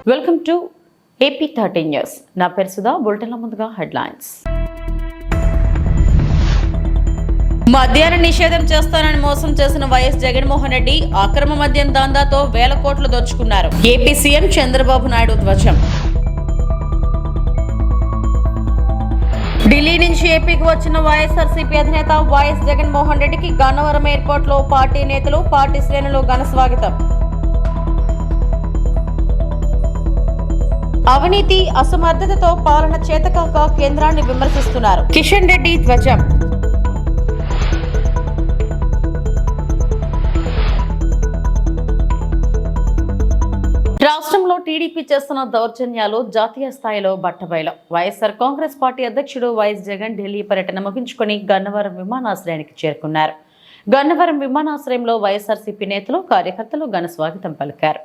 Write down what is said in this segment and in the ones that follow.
Welcome to AP 13 news. నా పేరు సుధా. బులెటిన్ల ముందుగా హెడ్లైన్స్. మద్యాన్ని నిషేధం చేస్తానని మోసం చేసిన వైఎస్ జగన్మోహన్ రెడ్డి అక్రమ మద్యం దందాతో వేల కోట్లు దోచుకున్నారు. ఏపీ సీఎం చంద్రబాబు నాయుడు ధ్వజం. ఢిల్లీ నుంచి ఏపీకి వచ్చిన వైఎస్ఆర్సీపీ అధినేత వైఎస్ జగన్మోహన్ రెడ్డికి గన్నవరం ఎయిర్పోర్ట్ లో పార్టీ నేతలు, పార్టీ శ్రేణులు ఘన స్వాగతం. అవినీతి, అసమర్థతతో పాలన చేతకాక కేంద్రాన్ని విమర్శిస్తున్నారు. కిషన్ రెడ్డి ధ్వజం. రాష్ట్రంలో టీడీపీ చేస్తున్న దౌర్జన్యాలు జాతీయ స్థాయిలో బట్టబయలు. వైఎస్ఆర్ కాంగ్రెస్ పార్టీ అధ్యక్షుడు వైఎస్ జగన్ ఢిల్లీ పర్యటన ముగించుకుని గన్నవరం విమానాశ్రయానికి చేరుకున్నారు. గన్నవరం విమానాశ్రయంలో వైఎస్ఆర్సీపీ నేతలు, కార్యకర్తలు ఘన స్వాగతం పలికారు.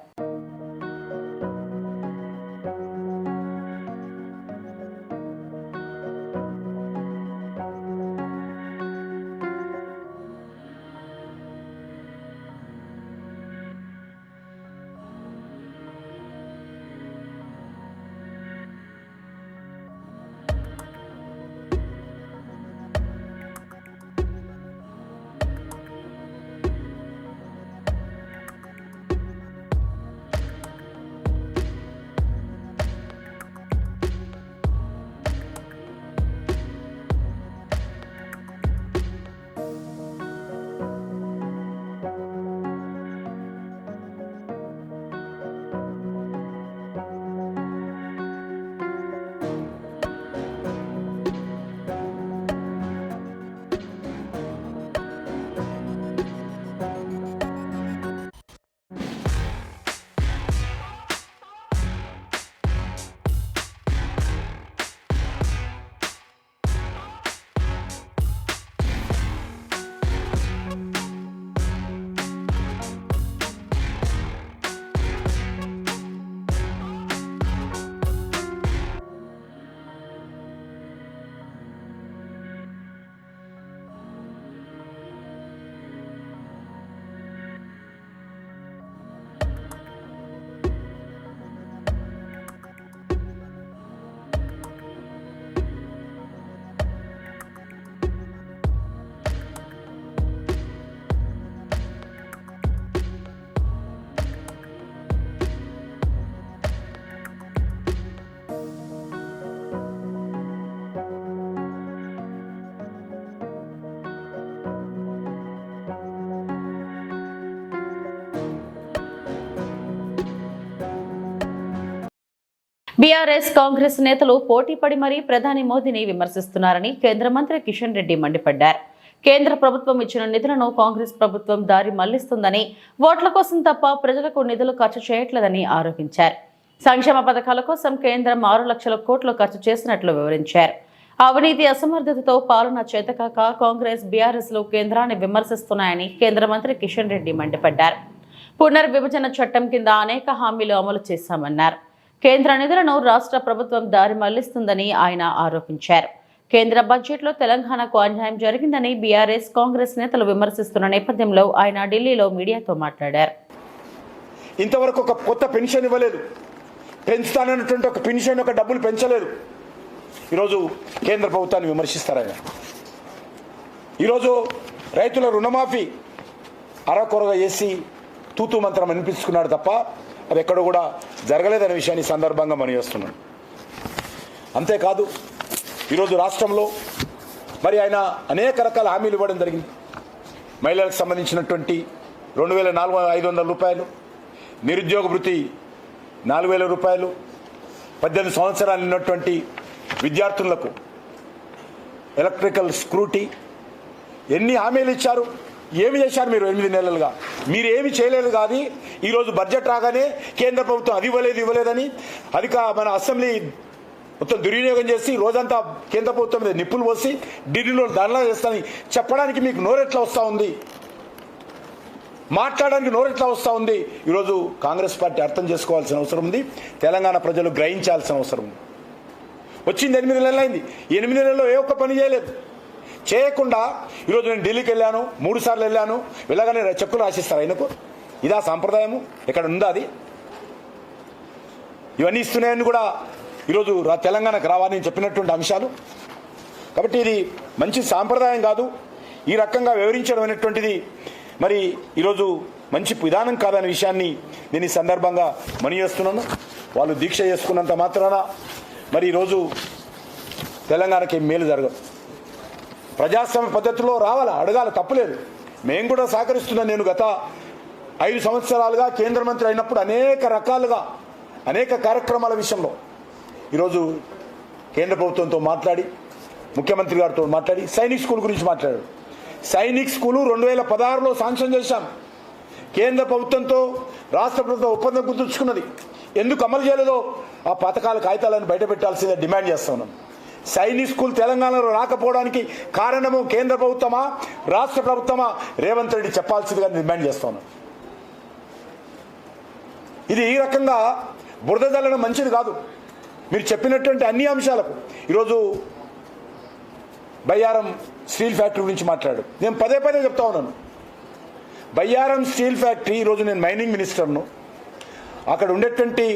బీఆర్ఎస్, కాంగ్రెస్ నేతలు పోటీపడి మరీ ప్రధాని మోదీని విమర్శిస్తున్నారని కేంద్ర మంత్రి కిషన్ రెడ్డి మండిపడ్డారు. కేంద్ర ప్రభుత్వం ఇచ్చిన నిధులను కాంగ్రెస్ ప్రభుత్వం దారి మళ్లిస్తుందని, ఓట్ల కోసం తప్ప ప్రజలకు నిధులు ఖర్చు చేయట్లేదని ఆరోపించారు. సంక్షేమ పథకాల కోసం కేంద్రం 6 లక్షల కోట్లు ఖర్చు చేసినట్లు వివరించారు. అవినీతి, అసమర్థతతో పాలన చేతకాక కాంగ్రెస్, బీఆర్ఎస్లు కేంద్రాన్ని విమర్శిస్తున్నాయని కేంద్ర మంత్రి కిషన్ రెడ్డి మండిపడ్డారు. పునర్విభజన చట్టం కింద అనేక హామీలు అమలు చేశామన్నారు. కేంద్ర నిధులను రాష్ట్ర ప్రభుత్వం దారి మళ్లిస్తుందని ఆయన ఆరోపించారు. కేంద్ర బడ్జెట్లో తెలంగాణకు అన్యాయం జరిగిందని బీఆర్ఎస్, కాంగ్రెస్ నేతలు విమర్శిస్తున్న నేపథ్యంలో ఆయన ఢిల్లీలో మీడియాతో మాట్లాడారు. ఇంతవరకు ఒక కొత్త పెన్షన్ ఇవ్వలేదు, పెంచుతానన్నటువంటి ఒక పెన్షన్ ఒక డబ్బులు పెంచలేదు. ఈరోజు కేంద్ర ప్రభుత్వాన్ని విమర్శిస్తారు ఆయన. ఈరోజు రైతుల రుణమాఫీ అరకొరగా చేసి తూతూ మంత్రం అనిపించుకున్నాడు తప్ప అది ఎక్కడ కూడా జరగలేదనే విషయాన్ని సందర్భంగా మనం చేస్తున్నాడు. అంతేకాదు ఈరోజు రాష్ట్రంలో మరి ఆయన అనేక రకాల హామీలు ఇవ్వడం జరిగింది. మహిళలకు సంబంధించినటువంటి 2,500 రూపాయలు, నిరుద్యోగ భృతి 4,000 రూపాయలు, 18 సంవత్సరాలు ఉన్నటువంటి విద్యార్థులకు ఎలక్ట్రికల్ స్క్రూటీ, ఎన్ని హామీలు ఇచ్చారు, ఏమి చేశారు మీరు 8 నెలలుగా? మీరు ఏమి చేయలేదు. కానీ ఈరోజు బడ్జెట్ రాగానే కేంద్ర ప్రభుత్వం అది ఇవ్వలేదని మన అసెంబ్లీ మొత్తం దుర్వినియోగం చేసి రోజంతా కేంద్ర ప్రభుత్వం మీద నిప్పులు పోసి ఢిల్లీలో ధర్నా చేస్తానని చెప్పడానికి మీకు నోరెట్లా వస్తూ ఉంది? మాట్లాడడానికి నోరెట్లా వస్తూ ఉంది? ఈరోజు కాంగ్రెస్ పార్టీ అర్థం చేసుకోవాల్సిన అవసరం ఉంది. తెలంగాణ ప్రజలు గ్రహించాల్సిన అవసరం ఉంది. వచ్చింది 8 నెలలు అయింది. 8 నెలల్లో ఏ ఒక్క పని చేయలేదు. చేయకుండా ఈరోజు నేను ఢిల్లీకి వెళ్ళాను, 3 సార్లు వెళ్ళాను, వెళ్ళగానే చెక్కులు రాసిస్తారు ఆయనకు. ఇదా సాంప్రదాయము? ఎక్కడ ఉందా అది? ఇవన్నీ ఇస్తున్నాయని కూడా ఈరోజు తెలంగాణకు రావాలని చెప్పినటువంటి అంశాలు. కాబట్టి ఇది మంచి సాంప్రదాయం కాదు, ఈ రకంగా వివరించడం అనేటువంటిది మరి ఈరోజు మంచి విధానం కాదనే విషయాన్ని నేను ఈ సందర్భంగా మనవి చేస్తున్నాను. వాళ్ళు దీక్ష చేసుకున్నంత మాత్రాన మరి ఈరోజు తెలంగాణకి మేలు జరగదు. ప్రజాస్వామ్య పద్ధతిలో రావాలా, అడగాల, తప్పులేదు. మేము కూడా సహకరిస్తున్నాను. నేను గత 5 సంవత్సరాలుగా కేంద్ర మంత్రి అయినప్పుడు అనేక రకాలుగా అనేక కార్యక్రమాల విషయంలో ఈరోజు కేంద్ర ప్రభుత్వంతో మాట్లాడి, ముఖ్యమంత్రి గారితో మాట్లాడి సైనిక్ స్కూల్ గురించి మాట్లాడాడు. సైనిక్ స్కూలు 2016లో శాంక్షన్ చేశాం. కేంద్ర ప్రభుత్వంతో రాష్ట్ర ప్రభుత్వం ఒప్పందం కుదుర్చుకున్నది. ఎందుకు అమలు చేయలేదో ఆ పథకాల కాగితాలను బయట పెట్టాల్సిందే డిమాండ్ చేస్తా ఉన్నాం. సైనిక్ స్కూల్ తెలంగాణలో రాకపోవడానికి కారణము కేంద్ర ప్రభుత్వమా రాష్ట్ర ప్రభుత్వమా రేవంత్ రెడ్డి చెప్పాల్సిందిగా డిమాండ్ చేస్తా ఉన్నాం. ఇది ఈ రకంగా బురద జల్లడం మంచిది కాదు. మీరు చెప్పినటువంటి అన్ని అంశాలకు ఈరోజు బయ్యారం స్టీల్ ఫ్యాక్టరీ గురించి మాట్లాడు. నేను పదే చెప్తా ఉన్నాను. బయ్యారం స్టీల్ ఫ్యాక్టరీ ఈరోజు నేను మైనింగ్ మినిస్టర్ను. అక్కడ ఉండేటువంటి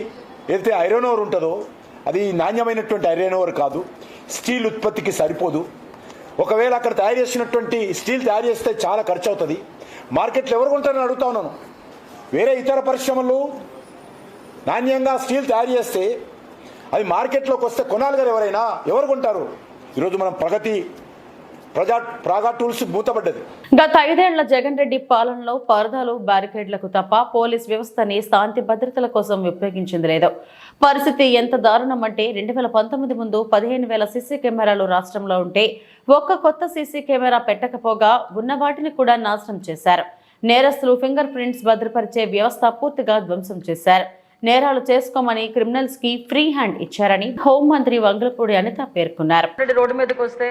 ఏదైతే ఐరన్ ఓర్ ఉంటుందో అది నాణ్యమైనటువంటి ఐరన్ ఓర్ కాదు, స్టీల్ ఉత్పత్తికి సరిపోదు. ఒకవేళ అక్కడ తయారు చేసినటువంటి స్టీల్ తయారు చేస్తే చాలా ఖర్చు అవుతుంది. మార్కెట్లో ఎవరు కొంటారని అడుగుతా ఉన్నాను. వేరే ఇతర పరిశ్రమలు నాణ్యంగా స్టీల్ తయారు చేస్తే అది మార్కెట్లోకి వస్తే కొనాలి కదా ఎవరైనా, ఎవరు కొంటారు? ఈరోజు మనం ప్రాగా టూల్స్ మూతపడ్డది. గత 5 ఏళ్ల జగన్ రెడ్డి పాలనలో పరదాలు, బ్యారికేడ్లకు తప్ప పోలీస్ వ్యవస్థని శాంతి భద్రతల కోసం ఉపయోగించింది లేదు. పరిస్థితి ఎంత దారుణం అంటే 2019 ముందు 15,000 సీసీ కెమెరాలు రాష్ట్రంలో ఉంటే ఒక్క కొత్త సీసీ కెమెరా పెట్టకపోగా ఉన్న వాటిని కూడా నాశనం చేశారు. నేరస్తులు ఫింగర్ ప్రింట్స్ భద్రపరిచే వ్యవస్థ పూర్తిగా ధ్వంసం చేశారు. నేరాలు చేసుకోమని క్రిమినల్స్ కి ఫ్రీ హ్యాండ్ ఇచ్చారని హోంమంత్రి వంగలపూడి అనిత పేర్కొన్నారు. రోడ్డు మీదకి వస్తే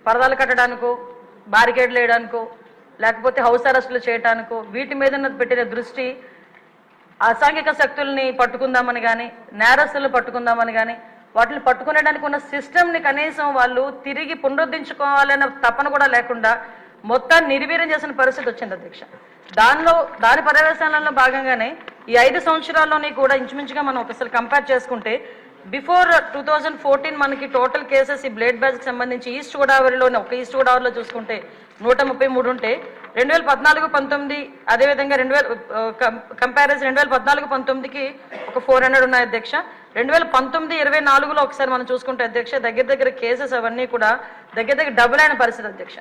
పరదాలు కట్టడానికో, బారికేడ్లు వేయడానికో, లేకపోతే హౌస్ అరెస్టులు చేయడానికో వీటి మీద పెట్టిన దృష్టి అసాంఘిక శక్తుల్ని పట్టుకుందామని కానీ, నేరస్తులు పట్టుకుందామని కానీ, వాటిని పట్టుకునేడానికి ఉన్న సిస్టమ్ని కనీసం వాళ్ళు తిరిగి పునరుద్ధరించుకోవాలన్న తపన కూడా లేకుండా మొత్తాన్ని నిర్వీర్యం చేసిన పరిస్థితి వచ్చింది అధ్యక్ష. దాని పర్యవేక్షణలో భాగంగానే ఈ 5 సంవత్సరాల్లోని కూడా ఇంచుమించుగా మనం ఒకసారి కంపేర్ చేసుకుంటే బిఫోర్ 2014 మనకి టోటల్ కేసెస్ ఈ బ్లేడ్ బ్యాచ్కి సంబంధించి ఈస్ట్ గోదావరిలో చూసుకుంటే 133 ఉంటే 2014-19 అదేవిధంగా 2014-19కి ఒక 400 ఉన్నాయి అధ్యక్ష. 2019-24లో ఒకసారి మనం చూసుకుంటే అధ్యక్ష దగ్గర కేసెస్ అవన్నీ కూడా దగ్గర డబుల్ అయిన పరిస్థితి అధ్యక్ష.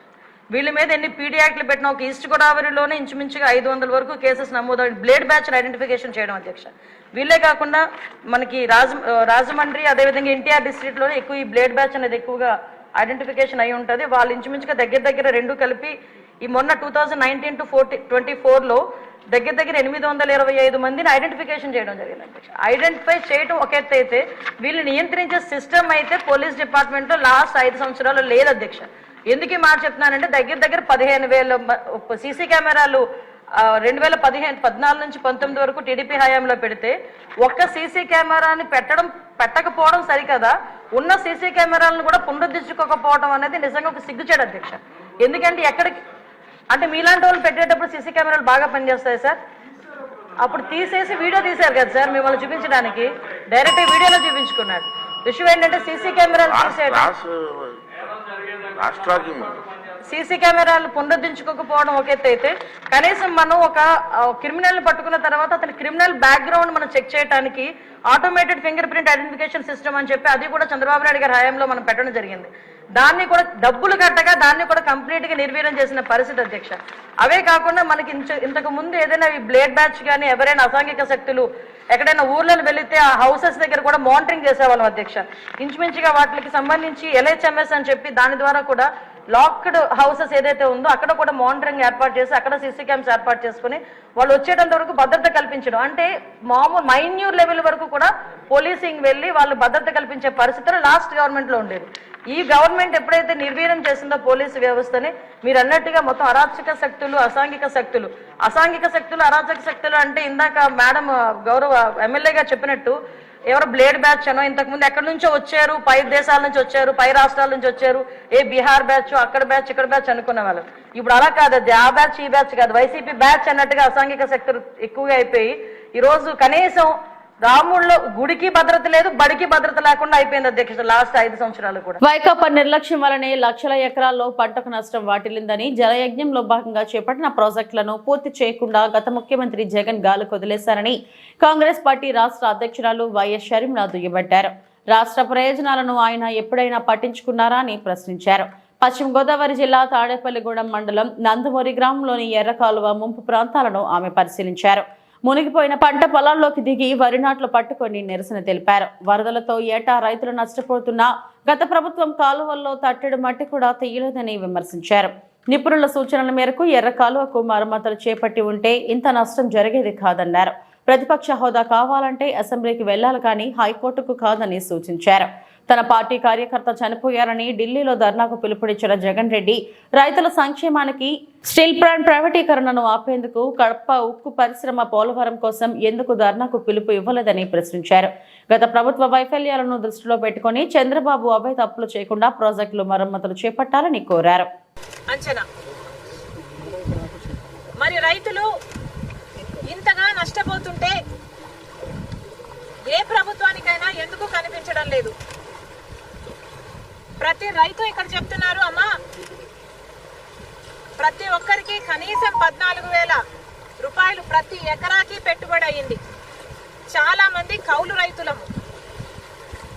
వీళ్ళ మీద ఎన్ని పీడీ యాక్ట్లు పెట్టినా ఒక ఈస్ట్ గోదావరిలోనే ఇంచుమించుగా 500 వరకు కేసెస్ నమోదు బ్లేడ్ బ్యాచ్ ఐడెంటిఫికేషన్ చేయడం అధ్యక్ష. వీళ్ళే కాకుండా మనకి రాజమండ్రి అదేవిధంగా ఎన్టీఆర్ డిస్ట్రిక్ట్లోనే ఎక్కువ ఈ బ్లేడ్ బ్యాచ్ అనేది ఎక్కువగా ఐడెంటిఫికేషన్ అయి ఉంటుంది. వాళ్ళు ఇంచుమించుగా దగ్గర 2 కలిపి ఈ మొన్న 2019-24లో దగ్గర 825 మందిని ఐడెంటిఫికేషన్ చేయడం జరిగింది అధ్యక్ష. ఐడెంటిఫై చేయడం ఒక ఎత్తు అయితే వీళ్ళు నియంత్రించే సిస్టమ్ అయితే పోలీస్ డిపార్ట్మెంట్లో లాస్ట్ 5 సంవత్సరాలు లేదు అధ్యక్ష. ఎందుకు ఈ మాట చెప్తున్నానంటే దగ్గర 15,000 సీసీ కెమెరాలు 2014-19 వరకు టీడీపీ హయాంలో పెడితే ఒక్క సీసీ కెమెరాని పెట్టకపోవడం సరికదా, ఉన్న సీసీ కెమెరాలను కూడా పునరుద్ధరించుకోకపోవడం అనేది నిజంగా ఒక సిగ్గుచేడు అధ్యక్ష. ఎందుకంటే అంటే మీలాంటి వాళ్ళు పెట్టేటప్పుడు సీసీ కెమెరాలు బాగా పనిచేస్తాయి సార్. అప్పుడు తీసేసి వీడియో తీశారు కదా సార్ మిమ్మల్ని చూపించడానికి, డైరెక్ట్ వీడియోలో చూపించుకున్నారు. విషయం ఏంటంటే సీసీ కెమెరాలు సీసీ కెమెరాలు పునరుద్ధరించుకోకపోవడం ఒక ఎత్తు అయితే కనీసం మనం ఒక క్రిమినల్ పట్టుకున్న తర్వాత అతని క్రిమినల్ బ్యాక్గ్రౌండ్ మనం చెక్ చేయడానికి automated finger print identification system అని చెప్పి అది కూడా చంద్రబాబు నాయుడు గారి హయాంలో మనం పెట్టడం జరిగింది. దాన్ని కూడా డబ్బులు కట్టగా దాన్ని కూడా కంప్లీట్ గా నిర్వీర్యం చేసిన పరిస్థితి అధ్యక్ష. అవే కాకుండా మనకి ఇంతకు ముందు ఏదైనా ఈ బ్లేడ్ బ్యాచ్ కానీ ఎవరైనా అసాంఘిక శక్తులు ఎక్కడైనా ఊర్లను వెళితే ఆ హౌసెస్ దగ్గర కూడా మానిటరింగ్ చేసేవాళ్ళం అధ్యక్ష. ఇంచుమించుగా వాటికి సంబంధించి LHMS అని చెప్పి దాని ద్వారా కూడా లాక్డ్ హౌసెస్ ఏదైతే ఉందో అక్కడ కూడా మానిటరింగ్ ఏర్పాటు చేసి అక్కడ సీసీ క్యామ్స్ ఏర్పాటు చేసుకుని వాళ్ళు వచ్చేటంత వరకు భద్రత కల్పించడం, అంటే మామూలు మైన్యూర్ లెవెల్ వరకు కూడా పోలీసింగ్ వెళ్ళి వాళ్ళు భద్రత కల్పించే పరిస్థితులు లాస్ట్ గవర్నమెంట్ లో ఉండేది. ఈ గవర్నమెంట్ ఎప్పుడైతే నిర్వీర్యం చేసిందో పోలీసు వ్యవస్థని, మీరు అన్నట్టుగా మొత్తం అరాచక శక్తులు అసాంఘిక శక్తులు అరాచక శక్తులు అంటే ఇందాక మేడం గౌరవ ఎమ్మెల్యే గారు చెప్పినట్టు ఎవరో బ్లేడ్ బ్యాచ్ అనో ఇంతకుముందు ఎక్కడి నుంచో వచ్చారు, పై దేశాల నుంచి వచ్చారు, పై రాష్ట్రాల నుంచి వచ్చారు, బీహార్ బ్యాచ్ అక్కడ బ్యాచ్ ఇక్కడ బ్యాచ్ అనుకునే వాళ్ళు. ఇప్పుడు అలా కాదు, అది ఆ బ్యాచ్ ఈ బ్యాచ్ కాదు, వైసీపీ బ్యాచ్ అన్నట్టుగా అసాంఘిక శక్తులు ఎక్కువగా అయిపోయి ఈరోజు కనీసం రాముల్లో గుడికి భద్రత లేదు, బడికి భద్రత లేకుండా అయిపోయింది అధ్యక్ష లాస్ట్ 5 సంవత్సరాలు కూడా. వైకాపా నిర్లక్ష్యం వల్లనే లక్షల ఎకరాల్లో పంటకు నష్టం వాటిల్లిందని జలయజ్ఞంలో భాగంగా చేపట్టిన ప్రాజెక్టులను పూర్తి చేయకుండా గత ముఖ్యమంత్రి జగన్ గాలికి వదిలేశారని కాంగ్రెస్ పార్టీ రాష్ట్ర అధ్యక్షురాలు వైఎస్ షర్మిల దుయ్యబట్టారు. రాష్ట్ర ప్రయోజనాలను ఆయన ఎప్పుడైనా పట్టించుకున్నారా అని ప్రశ్నించారు. పశ్చిమ గోదావరి జిల్లా తాడేపల్లిగూడెం మండలం నందమూరి గ్రామంలోని ఎర్రకాలువ ముంపు ప్రాంతాలను ఆమె పరిశీలించారు. మునిగిపోయిన పంట పొలాల్లోకి దిగి వరి నాట్లు పట్టుకొని నిరసన తెలిపారు. వరదలతో ఏటా రైతులు నష్టపోతున్నా గత ప్రభుత్వం కాలువల్లో తట్టెడు మట్టి కూడా తీయలేదని విమర్శించారు. నిపుణుల సూచనల మేరకు ఎర్ర కాలువకు మరమ్మతులు చేపట్టి ఉంటే ఇంత నష్టం జరిగేది కాదన్నారు. ప్రతిపక్ష హోదా కావాలంటే అసెంబ్లీకి వెళ్లాలి కానీ హైకోర్టుకు కాదని సూచించారు. తన పార్టీ కార్యకర్త చనిపోయారని ఢిల్లీలో ధర్నాకు పిలుపునిచ్చిన జగన్ రెడ్డి రైతుల సంక్షేమానికి స్టీల్ ప్లాంట్ ప్రైవేటీకరణను ఆపేందుకు కడప ఉక్కు పరిశ్రమ పోలవరం కోసం ఎందుకు ధర్నాకు పిలుపు ఇవ్వలేదని ప్రశ్నించారు. గత ప్రభుత్వ వైఫల్యాలను దృష్టిలో పెట్టుకుని చంద్రబాబు అవే తప్పులు చేయకుండా ప్రాజెక్టులు మరమ్మతులు చేపట్టాలని కోరారు. అంచనా మరి రైతులు ఇంతగా నష్టపోతుంటే ఏ ప్రభుత్వానికైనా ఎందుకు కనిపించడం లేదు? ప్రతి రైతు ఇక్కడ చెప్తున్నారు, అమ్మా ప్రతి ఒక్కరికి కనీసం 14,000 రూపాయలు ప్రతి ఎకరాకి పెట్టుబడి అయింది. చాలా మంది కౌలు రైతులము,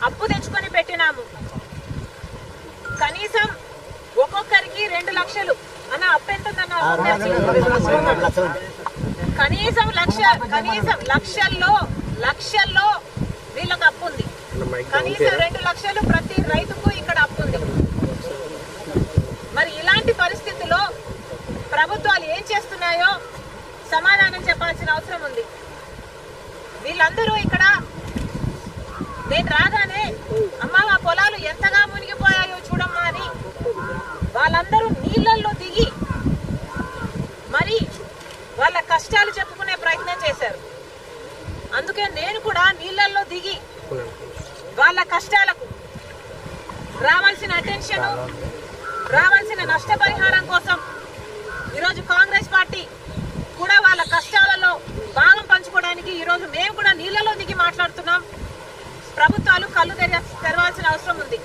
అప్పు తెచ్చుకొని పెట్టినాము. కనీసం ఒక్కొక్కరికి 2 లక్షలు అన్న అప్పు ఎంతుందన్న? కనీసం లక్షల్లో వీళ్ళకి అప్పు ఉంది. కనీసం 2 లక్షలు ప్రతి రైతుకు ఇక్కడ అప్పు ఉంది. మరి ఇలాంటి పరిస్థితుల్లో ప్రభుత్వాలు ఏం చేస్తున్నాయో సమాధానం చెప్పాల్సిన అవసరం ఉంది. వీళ్ళందరూ ఇక్కడ నేను రాగానే అమ్మ మా పొలాలు ఎంతగా మునిగిపోయాయో చూడమ్మా అని వాళ్ళందరూ నీళ్ళల్లో దిగి మరి వాళ్ళ కష్టాలు చెప్పుకునే ప్రయత్నం చేశారు. అందుకే నేను కూడా నీళ్ళల్లో దిగి వాళ్ళ కష్టాలకు రావాల్సిన అటెన్షన్, రావాల్సిన నష్టపరిహారం కోసం ఈరోజు కాంగ్రెస్ పార్టీ కూడా వాళ్ళ కష్టాలలో భాగం పంచుకోవడానికి ఈరోజు మేము కూడా నీళ్ళలో దిగి మాట్లాడుతున్నాం. ప్రభుత్వాలు కళ్ళు తెరవాల్సిన అవసరం ఉంది.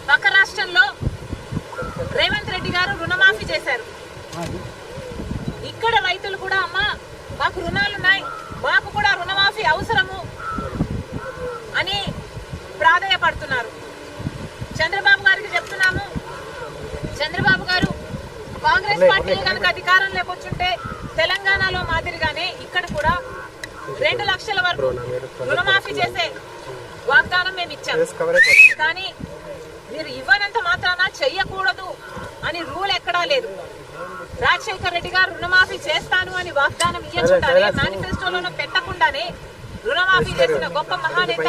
పక్క రాష్ట్రంలో రేవంత్ రెడ్డి గారు రుణమాఫీ చేశారు. ఇక్కడ రైతులు కూడా అమ్మా మాకు రుణాలున్నాయి, మాకు కూడా రుణమాఫీ అవసరము అని ప్రాధేయపడుతున్నారు. చంద్రబాబు గారికి చెప్తున్నాము, చంద్రబాబు గారు కాంగ్రెస్ పార్టీ కనుక అధికారం లేకొచ్చుంటే తెలంగాణలో మాదిరిగానే ఇక్కడ కూడా 2 లక్షల వరకు రుణమాఫీ చేసే వాగ్దానం మేము ఇచ్చాము. కానీ మీరు ఇవ్వనంత మాత్రాన చెయ్యకూడదు అని రూల్ ఎక్కడా లేదు. రాజశేఖర రెడ్డి గారు రుణమాఫీ చేస్తాను అని వాగ్దానం ఇవ్వకుండానే, మేనిఫెస్టోలో పెట్టకుండానే రుణమాఫీ చేసిన గొప్ప మహానేత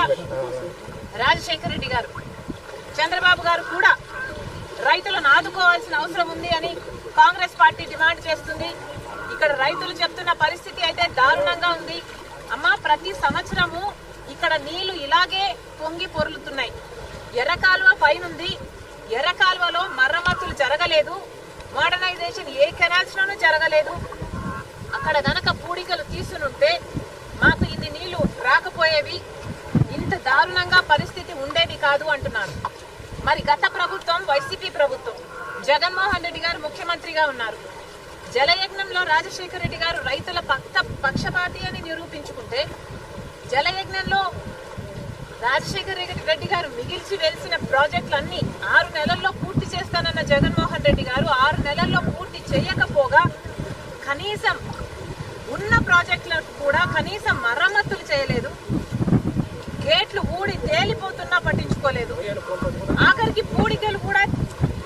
రాజశేఖర రెడ్డి గారు. చంద్రబాబు గారు కూడా రైతులను ఆదుకోవాల్సిన అవసరం ఉంది అని కాంగ్రెస్ పార్టీ డిమాండ్ చేస్తుంది. ఇక్కడ రైతులు చెప్తున్న పరిస్థితి అయితే దారుణంగా ఉంది. అమ్మా ప్రతి సంవత్సరము ఇక్కడ నీళ్లు ఇలాగే పొంగి పొర్లుతున్నాయి. ఎర్రకాలువ పైనుంది, ఎర్రకాలువలో మరమ్మతులు జరగలేదు, మోడర్నైజేషన్ ఏ కెనాల్స్ లోనూ జరగలేదు. అక్కడ గనక పూడికలు తీసునుంటే మాకు ఇది నీళ్లు రాకపోయేవి, ఇంత దారుణంగా పరిస్థితి ఉండేది కాదు అంటున్నారు. మరి గత ప్రభుత్వం వైసీపీ ప్రభుత్వం, జగన్మోహన్ రెడ్డి గారు ముఖ్యమంత్రిగా ఉన్నారు. జలయజ్ఞంలో రాజశేఖర రెడ్డి గారు రైతుల పక్షపాతి అని నిరూపించుకుంటే, జలయజ్ఞంలో రాజశేఖర రెడ్డి గారు మిగిల్చి వెలిసిన ప్రాజెక్టులన్నీ 6 నెలల్లో పూర్తి చేస్తానన్న జగన్మోహన్ రెడ్డి గారు 6 నెలల్లో పూర్తి చేయకపోగా కనీసం ఉన్న ప్రాజెక్టులకు కూడా కనీసం మరమ్మతులు చేయలేదు. గేట్లు ఊడి తేలిపోతున్నా పట్టించుకోలేదు. ఆఖరికి పూడికలు కూడా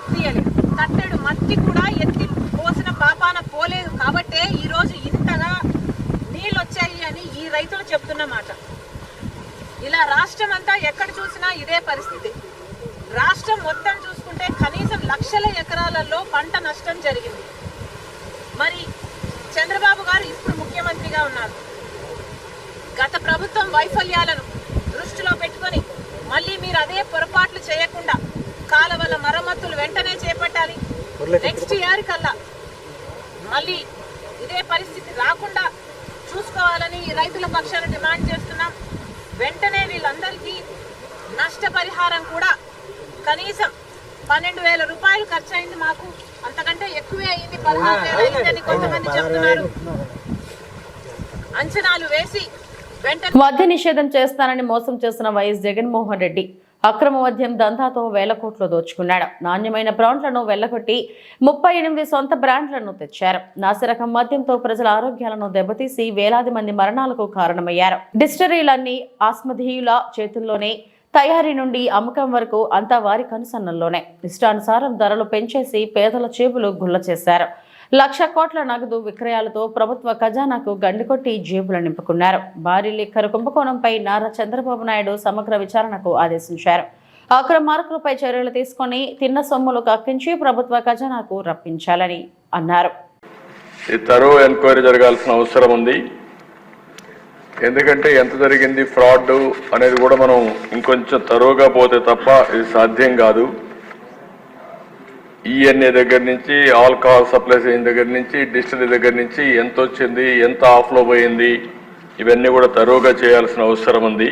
తీయలేదు. కట్టెడు మట్టి కూడా ఎత్తి పోసిన పాపాన పోలేదు. కాబట్టే ఈరోజు ఇంతగా నీళ్ళు వచ్చాయి అని ఈ రైతులు చెప్తున్న మాట. ఇలా రాష్ట్రం అంతా ఎక్కడ చూసినా ఇదే పరిస్థితి. రాష్ట్రం మొత్తం చూసుకుంటే కనీసం లక్షల ఎకరాలలో పంట నష్టం జరిగింది. మరి చంద్రబాబు గారు ఇప్పుడు ముఖ్యమంత్రిగా ఉన్నారు. గత ప్రభుత్వం వైఫల్యాలను దృష్టిలో పెట్టుకొని మళ్ళీ మీరు అదే పొరపాట్లు చేయకుండా కాలువల మరమ్మతులు వెంటనే చేపట్టాలి. నెక్స్ట్ ఇయర్ కల్లా మళ్ళీ ఇదే పరిస్థితి రాకుండా చూసుకోవాలని రైతుల పక్షాన డిమాండ్ చేస్తున్నాం. వెంటనే వీళ్ళందరికీ నష్టపరిహారం కూడా కనీసం 12,000 రూపాయలు ఖర్చు అయింది. మాకు అంతకంటే ఎక్కువే అయింది, 16,000 అయిందని కొంతమంది చెప్తున్నారు. అంచనాలు వేసి వెంటనే మద్య నిషేధం చేస్తానని మోసం చేసిన వైఎస్ జగన్మోహన్ రెడ్డి అక్రమ మద్యం దందాతో వేల కోట్లు దోచుకున్నాడు. నాణ్యమైన బ్రాండ్లను వెళ్లగొట్టి 38 సొంత బ్రాండ్లను తెచ్చారు. నాసిరకం మద్యంతో ప్రజల ఆరోగ్యాలను దెబ్బతీసి వేలాది మంది మరణాలకు కారణమయ్యారు. డిస్టరీలన్నీ ఆస్మధీయుల చేతుల్లోనే, తయారీ నుండి అమ్మకం వరకు అంతా వారి కనుసన్నల్లోనే. ఇష్టానుసారం ధరలు పెంచేసి పేదల జేబులు గుల్ల చేశారు. 1,00,000 కోట్ల నగదు విక్రయాలతో ప్రభుత్వ ఖజానాకు గండికొట్టి జేబులు నింపుకున్నారు. భారీ లిక్కర్ కుంభకోణంపై నారా చంద్రబాబు నాయుడు సమగ్ర విచారణకు ఆదేశించారు. అక్రమ మార్కులపై చర్యలు తీసుకుని తిన్న సొమ్ములు కక్కించి ప్రభుత్వ ఖజానాకు రప్పించాలని అన్నారు. ఈ తరో ఎంక్వైరీ జరగాల్సిన అవసరం ఉంది. ఎందుకంటే ఎంత జరిగింది ఫ్రాడ్ అనేది కూడా మనం ఇంకొంచెం తరోగా పోతే తప్ప ఇది సాధ్యం కాదు. ఈఎన్ఏ దగ్గర నుంచి, ఆల్కహాల్ సప్లైస్ అయిన దగ్గర నుంచి, డిస్టిలరీ దగ్గర నుంచి ఎంత వచ్చింది, ఎంత ఆఫ్లో పోయింది, ఇవన్నీ కూడా తరోగా చేయాల్సిన అవసరం ఉంది.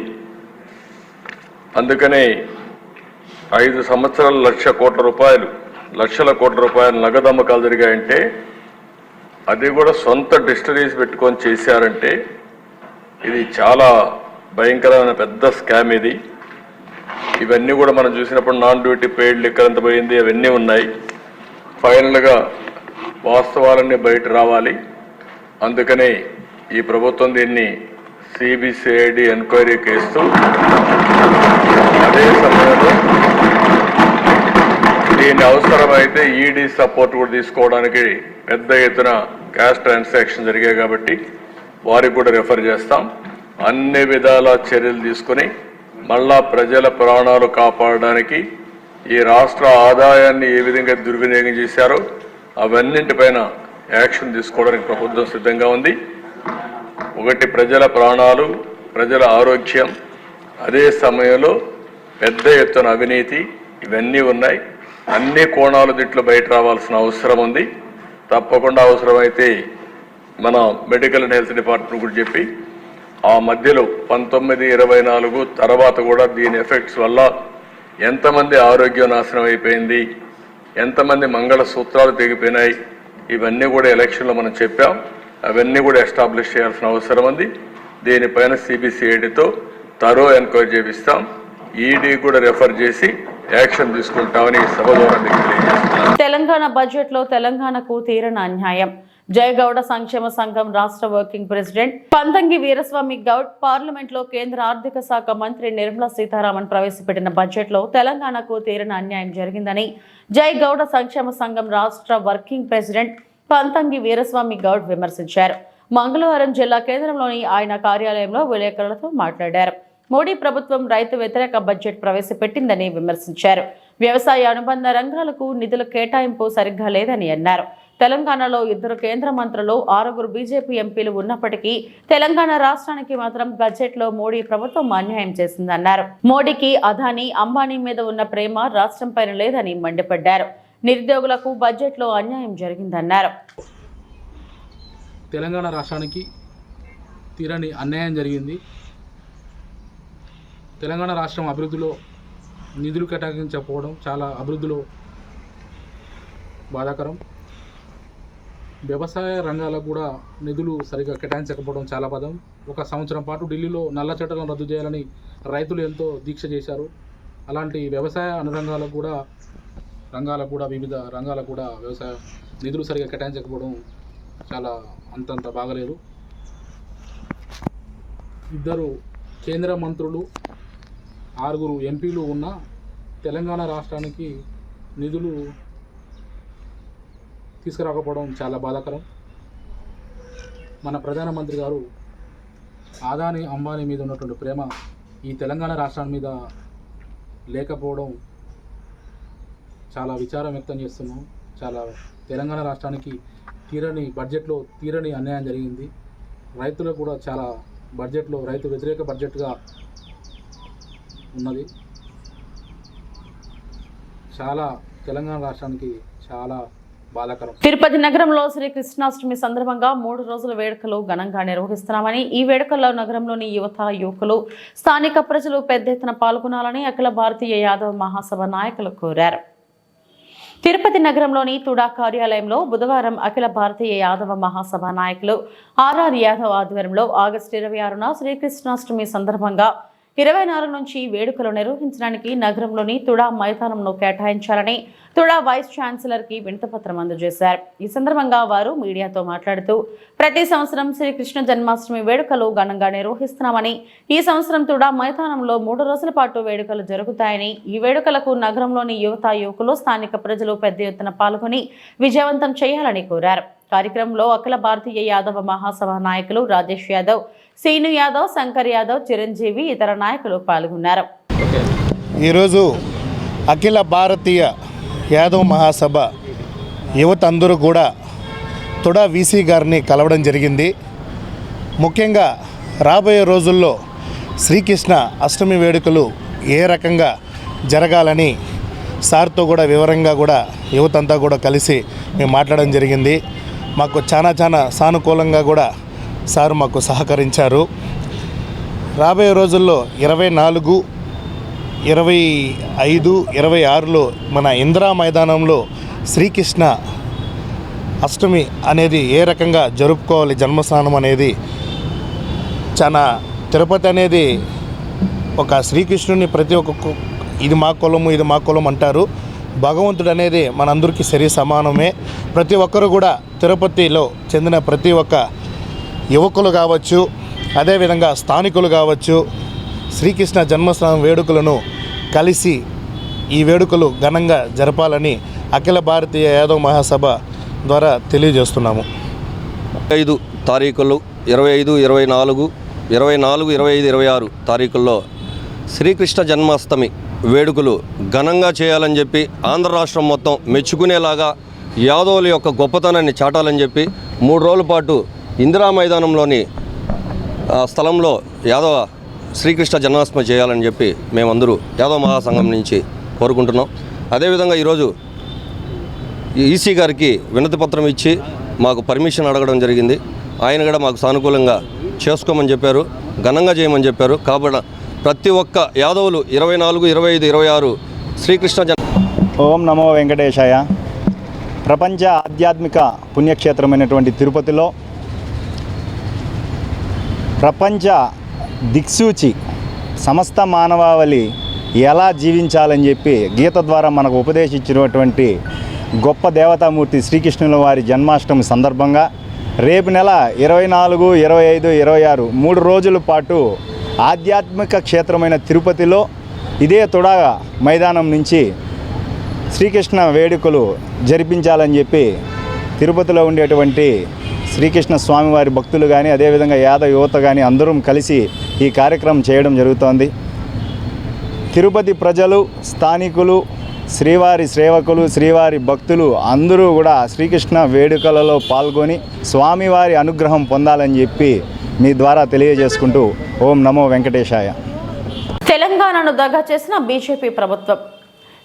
అందుకనే 5 సంవత్సరాలు 1,00,000 కోట్ల రూపాయలు, లక్షల కోట్ల రూపాయలు నగదు అమ్మకాలు జరిగాయంటే, అది కూడా సొంత డిస్టిలరీస్ పెట్టుకొని చేశారంటే ఇది చాలా భయంకరమైన పెద్ద స్కామ్ ఇది. ఇవన్నీ కూడా మనం చూసినప్పుడు నాన్ డ్యూటీ పెయిడ్ లిక్కర్ ఎంత పోయింది అవన్నీ ఉన్నాయి. ఫైనల్గా వాస్తవాలన్నీ బయట రావాలి. అందుకనే ఈ ప్రభుత్వం దీన్ని సిబిసిఐడి ఎంక్వైరీ కేసు, అదే సమయంలో దీన్ని అవసరమైతే ఈడీ సపోర్ట్ కూడా తీసుకోవడానికి పెద్ద ఎత్తున క్యాష్ ట్రాన్సాక్షన్ జరిగాయి కాబట్టి వారికి కూడా రెఫర్ చేస్తాం. అన్ని విధాల చర్యలు తీసుకుని మళ్ళా ప్రజల ప్రాణాలు కాపాడడానికి, ఈ రాష్ట్ర ఆదాయాన్ని ఏ విధంగా దుర్వినియోగం చేశారో అవన్నింటిపైన యాక్షన్ తీసుకోవడానికి ప్రభుత్వం సిద్ధంగా ఉంది. ఒకటి ప్రజల ప్రాణాలు, ప్రజల ఆరోగ్యం, అదే సమయంలో పెద్ద ఎత్తున అవినీతి, ఇవన్నీ ఉన్నాయి. అన్ని కోణాలు దీంట్లో బయట రావాల్సిన అవసరం ఉంది. తప్పకుండా అవసరమైతే మన మెడికల్ అండ్ హెల్త్ డిపార్ట్మెంట్ కూడా చెప్పి ఆ మధ్యలో 1924 తర్వాత కూడా దీని ఎఫెక్ట్స్ వల్ల ఎంతమంది ఆరోగ్యం నాశనం అయిపోయింది, ఎంతమంది మంగళసూత్రాలు తెగిపోయినాయి, ఇవన్నీ కూడా ఎలక్షన్లో మనం చెప్పాం. అవన్నీ కూడా ఎస్టాబ్లిష్ చేయాల్సిన అవసరం ఉంది. దీనిపైన సిబిసిఐడితో తరో ఎంక్వైరీ చేపిస్తాం. ఈడీ కూడా రెఫర్ చేసి యాక్షన్ తీసుకుంటామని సభ ద్వారా తెలియజేస్తున్నాం. తెలంగాణ బడ్జెట్ లో తెలంగాణకు తీరని అన్యాయం. జయగౌడ సంక్షేమ సంఘం రాష్ట్ర working president Panthangi Veeraswamy Goud parliament లో కేంద్ర ఆర్థిక శాఖ మంత్రి నిర్మలా సీతారామన్ ప్రవేశపెట్టిన బడ్జెట్ లో తెలంగాణకు తీరని అన్యాయం జరిగిందని జయగౌడ సంక్షేమ సంఘం రాష్ట్ర వర్కింగ్ ప్రెసిడెంట్ పంతంగి వీరస్వామి గౌడ్ విమర్శించారు. మంగళవారం జిల్లా కేంద్రంలోని ఆయన కార్యాలయంలో విలేకరులతో మాట్లాడారు. మోడీ ప్రభుత్వం రైతు వ్యతిరేక బడ్జెట్ ప్రవేశపెట్టిందని విమర్శించారు. వ్యవసాయ అనుబంధ రంగాలకు నిధుల కేటాయింపు సరిగ్గా లేదని అన్నారు. తెలంగాణలో 2 కేంద్ర మంత్రులు, 6 బీజేపీ ఎంపీలు ఉన్నప్పటికీ తెలంగాణ రాష్ట్రానికి మాత్రం బడ్జెట్లో మోడీ ప్రభుత్వం అన్యాయం చేసిందన్నారు. మోడీకి అదానీ, అంబానీ మీద ఉన్న ప్రేమ రాష్ట్రం పైన లేదని మండిపడ్డారు. నిరుద్యోగులకు బడ్జెట్లో అన్యాయం జరిగిందన్నారు. తెలంగాణ రాష్ట్రానికి తీరని అన్యాయం జరిగింది. తెలంగాణ రాష్ట్రం అభివృద్ధిలో నిధులు కేటాయించకపోవడం చాలా అభివృద్ధిలో బాధాకరం. వ్యవసాయ రంగాలకు కూడా నిధులు సరిగా కేటాయించకపోవడం చాలా బాధం. 1 సంవత్సరం పాటు ఢిల్లీలో నల్ల చట్టాలను రద్దు చేయాలని రైతులు ఎంతో దీక్ష చేశారు. అలాంటి వ్యవసాయ అనురంగాలకు కూడా వివిధ రంగాలకు కూడా వ్యవసాయ నిధులు సరిగా కేటాయించకపోవడం చాలా అంతంత బాగలేదు. 2 కేంద్ర మంత్రులు, 6 ఎంపీలు ఉన్న తెలంగాణ రాష్ట్రానికి నిధులు తీసుకురాకపోవడం చాలా బాధాకరం. మన ప్రధానమంత్రి గారు అదానీ, అంబానీ మీద ఉన్నటువంటి ప్రేమ ఈ తెలంగాణ రాష్ట్రం మీద లేకపోవడం చాలా విచారం వ్యక్తం చేస్తున్నాం. చాలా తెలంగాణ రాష్ట్రానికి బడ్జెట్లో తీరని అన్యాయం జరిగింది. రైతులకు కూడా చాలా బడ్జెట్లో రైతు వ్యతిరేక బడ్జెట్గా ఉన్నది. చాలా తెలంగాణ రాష్ట్రానికి చాలా బాధాకరం. తిరుపతి నగరంలో శ్రీకృష్ణాష్టమి సందర్భంగా 3 రోజుల వేడుకలు ఘనంగా నిర్వహిస్తున్నామని, ఈ వేడుకల్లో నగరంలోని యువత, యువకులు, స్థానిక ప్రజలు పెద్ద ఎత్తున పాల్గొనాలని అఖిల భారతీయ యాదవ మహాసభ నాయకులు కోరారు. తిరుపతి నగరంలోని తుడా కార్యాలయంలో బుధవారం అఖిల భారతీయ యాదవ మహాసభ నాయకులు ఆర్ఆర్ యాదవ్ ఆధ్వర్యంలో ఆగస్టు 26న శ్రీకృష్ణాష్టమి సందర్భంగా 24 నుంచి వేడుకలు నిర్వహించడానికి నగరంలోని తుడా మైదానంను కేటాయించాలని తుడా వైస్ ఛాన్సలర్ కి వినతిపత్రం అందజేశారు. ఈ సందర్భంగా వారు మీడియాతో మాట్లాడుతూ ప్రతి సంవత్సరం శ్రీకృష్ణ జన్మాష్టమి వేడుకలు ఘనంగా నిర్వహిస్తున్నామని, ఈ సంవత్సరం తుడా మైదానంలో 3 రోజుల పాటు వేడుకలు జరుగుతాయని, ఈ వేడుకలకు నగరంలోని యువత, యువకులు, స్థానిక ప్రజలు పెద్ద ఎత్తున పాల్గొని విజయవంతం చేయాలని కోరారు. కార్యక్రమంలో అఖిల భారతీయ యాదవ మహాసభ నాయకులు రాజేష్ యాదవ్, సీను యాదవ్, శంకర్ యాదవ్, చిరంజీవి, ఇతర నాయకులు పాల్గొన్నారు. ఈరోజు అఖిల భారతీయ యాదవ్ మహాసభ యువత అందరూ కూడా తుడా వీసీ గారిని కలవడం జరిగింది. ముఖ్యంగా రాబోయే రోజుల్లో శ్రీకృష్ణ అష్టమి వేడుకలు ఏ రకంగా జరగాలని సార్తో కూడా వివరంగా కూడా యువతంతా కూడా కలిసి మేము మాట్లాడడం జరిగింది. మాకు చాలా సానుకూలంగా కూడా సార్ మాకు సహకరించారు. రాబోయే రోజుల్లో 24, 25, 26లో మన ఇందిరా మైదానంలో శ్రీకృష్ణ అష్టమి అనేది ఏ రకంగా జరుపుకోవాలి, జన్మస్థానం అనేది చాలా తిరుపతి అనేది ఒక శ్రీకృష్ణుని ప్రతి ఒక్క ఇది మా కులము, ఇది మా కులం అంటారు. భగవంతుడు అనేది మనందరికీ సరి సమానమే. ప్రతి ఒక్కరు కూడా తిరుపతిలో చెందిన ప్రతి ఒక్క యువకులు కావచ్చు, అదేవిధంగా స్థానికులు కావచ్చు, శ్రీకృష్ణ జన్మస్థానం వేడుకలను కలిసి ఈ వేడుకలు ఘనంగా జరపాలని అఖిల భారతీయ యాదవ్ మహాసభ ద్వారా తెలియజేస్తున్నాము. 5 తారీఖులు 25, 24, 25, 26 తారీఖుల్లో శ్రీకృష్ణ జన్మాష్టమి వేడుకలు ఘనంగా చేయాలని చెప్పి ఆంధ్ర రాష్ట్రం మొత్తం మెచ్చుకునేలాగా యాదవుల యొక్క గొప్పతనాన్ని చాటాలని చెప్పి 3 రోజుల పాటు ఇందిరా మైదానంలోని స్థలంలో యాదవ శ్రీకృష్ణ జన్మాష్టమి చేయాలని చెప్పి మేమందరూ యాదవ మహాసంఘం నుంచి కోరుకుంటున్నాం. అదేవిధంగా ఈరోజు ఈసీ గారికి వినతి పత్రం ఇచ్చి మాకు పర్మిషన్ అడగడం జరిగింది. ఆయన కూడా మాకు సానుకూలంగా చేసుకోమని చెప్పారు, ఘనంగా చేయమని చెప్పారు. కాబట్టి ప్రతి ఒక్క యాదవులు 24, 25, 26 శ్రీకృష్ణ ఓం నమో వెంకటేశాయ. ప్రపంచ ఆధ్యాత్మిక పుణ్యక్షేత్రమైనటువంటి తిరుపతిలో ప్రపంచ దిక్సూచి సమస్త మానవాళి ఎలా జీవించాలని చెప్పి గీత ద్వారా మనకు ఉపదేశించినటువంటి గొప్ప దేవతామూర్తి శ్రీకృష్ణుల వారి జన్మాష్టమి సందర్భంగా రేపు నెల 24, 25, 26 3 రోజుల పాటు ఆధ్యాత్మిక క్షేత్రమైన తిరుపతిలో ఇదే తుడా మైదానం నుంచి శ్రీకృష్ణ వేడుకలు జరిపించాలని చెప్పి తిరుపతిలో ఉండేటువంటి శ్రీకృష్ణ స్వామివారి భక్తులు కానీ, అదేవిధంగా యాదవ యువత కానీ అందరం కలిసి ఈ కార్యక్రమం చేయడం జరుగుతోంది. తిరుపతి ప్రజలు, స్థానికులు, శ్రీవారి సేవకులు, శ్రీవారి భక్తులు అందరూ కూడా శ్రీకృష్ణ వేడుకలలో పాల్గొని స్వామివారి అనుగ్రహం పొందాలని చెప్పి మీ ద్వారా తెలియజేసుకుంటూ ఓం నమో వెంకటేశాయ. తెలంగాణను దగా చేసిన బీజేపీ ప్రభుత్వం.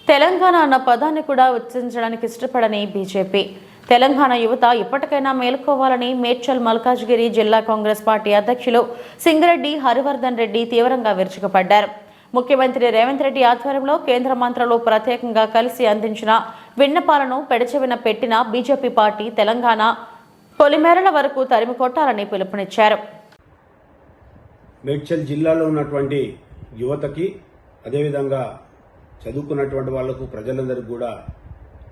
తెలంగాణ అన్న పదాన్ని కూడా ఉచ్చరించడానికి ఇష్టపడని బీజేపీ. తెలంగాణ యువత ఇప్పటికైనా మేలుకోవాలని మేడ్చల్ మల్కాజ్గిరి జిల్లా కాంగ్రెస్ పార్టీ అధ్యక్షులు సింగిరెడ్డి హరివర్ధన్ రెడ్డి తీవ్రంగా విరుచుకుపడ్డారు. ముఖ్యమంత్రి రేవంత్ రెడ్డి ఆధ్వర్యంలో కేంద్ర మంత్రులు ప్రత్యేకంగా కలిసి అందించిన విన్నపాలను పెడచెవిన పెట్టిన బీజేపీ పార్టీ తెలంగాణ పొలిమేరల వరకు తరిమి కొట్టాలని పిలుపునిచ్చారు. మేడ్చల్ జిల్లాలో ఉన్నటువంటి యువతకి, అదేవిధంగా చదువుకున్నటువంటి వాళ్లకు, ప్రజలందరికీ కూడా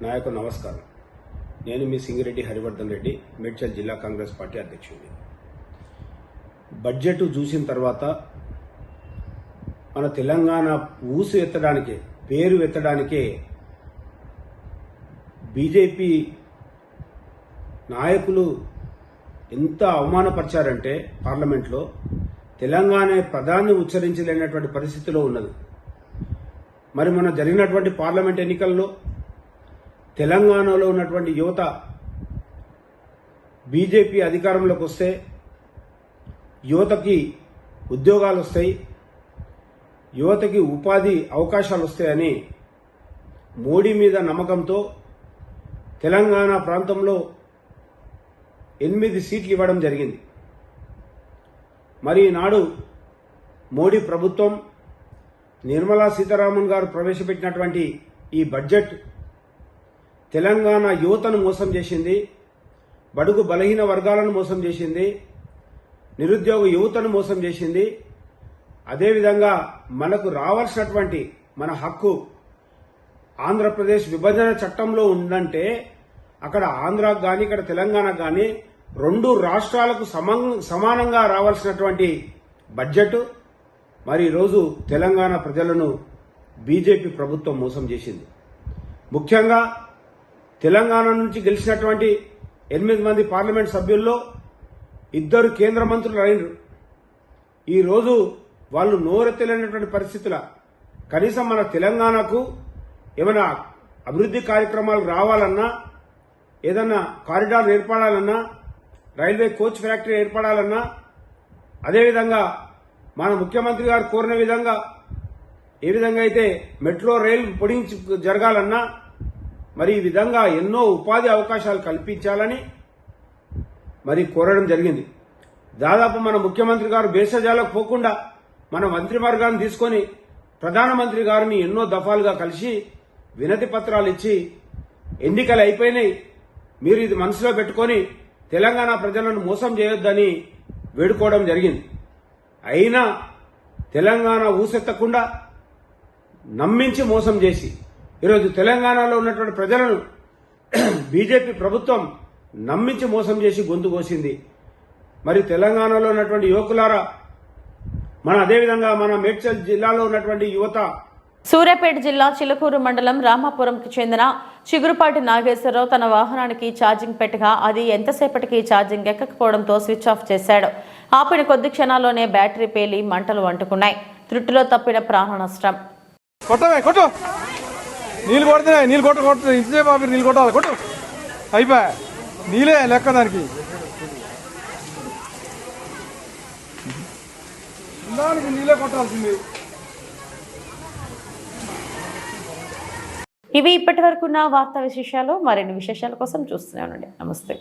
నా యొక్క నమస్కారం. నేను మీ సింగిరెడ్డి హరివర్ధన్ రెడ్డి, మేడ్చల్ జిల్లా కాంగ్రెస్ పార్టీ అధ్యక్షుడిని. బడ్జెట్ చూసిన తర్వాత మన తెలంగాణ ఊసు ఎత్తడానికే, పేరు ఎత్తడానికే బీజేపీ నాయకులు ఎంత అవమానపరిచారంటే పార్లమెంట్లో తెలంగాణ పదాన్ని ఉచ్చరించలేనటువంటి పరిస్థితిలో ఉన్నది. మరి మన జరిగినటువంటి పార్లమెంట్ ఎన్నికల్లో తెలంగాణలో ఉన్నటువంటి యువత బీజేపీ అధికారంలోకి వస్తే యువతకి ఉద్యోగాలు వస్తాయి, యువతకి ఉపాధి అవకాశాలు వస్తాయని మోడీ మీద నమ్మకంతో తెలంగాణ ప్రాంతంలో 8 సీట్లు ఇవ్వడం జరిగింది. మరి ఈనాడు మోడీ ప్రభుత్వం నిర్మలా సీతారామన్ గారు ప్రవేశపెట్టినటువంటి ఈ బడ్జెట్ తెలంగాణ యువతను మోసం చేసింది, బడుగు బలహీన వర్గాలను మోసం చేసింది, నిరుద్యోగ యువతను మోసం చేసింది. అదేవిధంగా మనకు రావాల్సినటువంటి మన హక్కు ఆంధ్రప్రదేశ్ విభజన చట్టంలో ఉందంటే అక్కడ ఆంధ్రాకు కానీ ఇక్కడ తెలంగాణకు కానీ 2 రాష్ట్రాలకు సమానంగా రావాల్సినటువంటి బడ్జెట్ మరి ఈరోజు తెలంగాణ ప్రజలను బీజేపీ ప్రభుత్వం మోసం చేసింది. ముఖ్యంగా తెలంగాణ నుంచి గెలిచినటువంటి 8 మంది పార్లమెంట్ సభ్యుల్లో 2 కేంద్ర మంత్రులు అయినరు. ఈరోజు వాళ్ళు నోరెత్తలేనటువంటి పరిస్థితుల కనీసం మన తెలంగాణకు ఏమైనా అభివృద్ధి కార్యక్రమాలు రావాలన్నా, ఏదన్నా కారిడార్ ఏర్పడాలన్నా, రైల్వే కోచ్ ఫ్యాక్టరీ ఏర్పడాలన్నా, అదేవిధంగా మన ముఖ్యమంత్రి గారు కోరిన విధంగా ఏ విధంగా అయితే మెట్రో రైలు పొడిగించి జరగాలన్నా, మరి ఈ విధంగా ఎన్నో ఉపాధి అవకాశాలు కల్పించాలని మరి కోరడం జరిగింది. దాదాపు మన ముఖ్యమంత్రి గారు భేషజాలకు పోకుండా మన మంత్రివర్గాన్ని తీసుకొని ప్రధానమంత్రి గారిని ఎన్నో దఫాలుగా కలిసి వినతి పత్రాలు ఇచ్చి ఎన్నికలు అయిపోయినాయి, మీరు ఇది మనసులో పెట్టుకొని తెలంగాణ ప్రజలను మోసం చేయొద్దని వేడుకోవడం జరిగింది. అయినా తెలంగాణ ఊసెత్తకుండా నమ్మించి మోసం చేసి ఈరోజు తెలంగాణలో ఉన్నటువంటి ప్రజలను బీజేపీ ప్రభుత్వం నమ్మించి మోసం చేసి గొంతు కోసింది. మరి తెలంగాణలో ఉన్నటువంటి యువకులారా, అదేవిధంగా మన మేడ్చల్ జిల్లాలో ఉన్నటువంటి యువత, సూర్యాపేట జిల్లా చిలుకూరు మండలం రామాపురంకి చెందిన చిగురుపాటి నాగేశ్వరరావు తన వాహనానికి ఛార్జింగ్ పెట్టగా అది ఎంతసేపటికి ఛార్జింగ్ ఎక్కకపోవడంతో స్విచ్ ఆఫ్ చేశాడు. ఆపిన కొద్ది క్షణాల్లోనే బ్యాటరీ పేలి మంటలు అంటుకున్నాయి. త్రుటిలో తప్పిన ప్రాణ నష్టం. నీళ్ళు కొడుతున్నాయి, నీళ్ళు కొట్టు ఇంతసేపు ఆపి నీళ్ళు కొట్టాలి, కొట్టు అయిపోయా, నీళ్ళే లెక్క దానికి నీళ్ళే కొట్టాల్సింది. ఇవి ఇప్పటి వరకున్న వార్తా విశేషాలు. మరిన్ని విశేషాల కోసం చూస్తూనే ఉండండి. నమస్తే.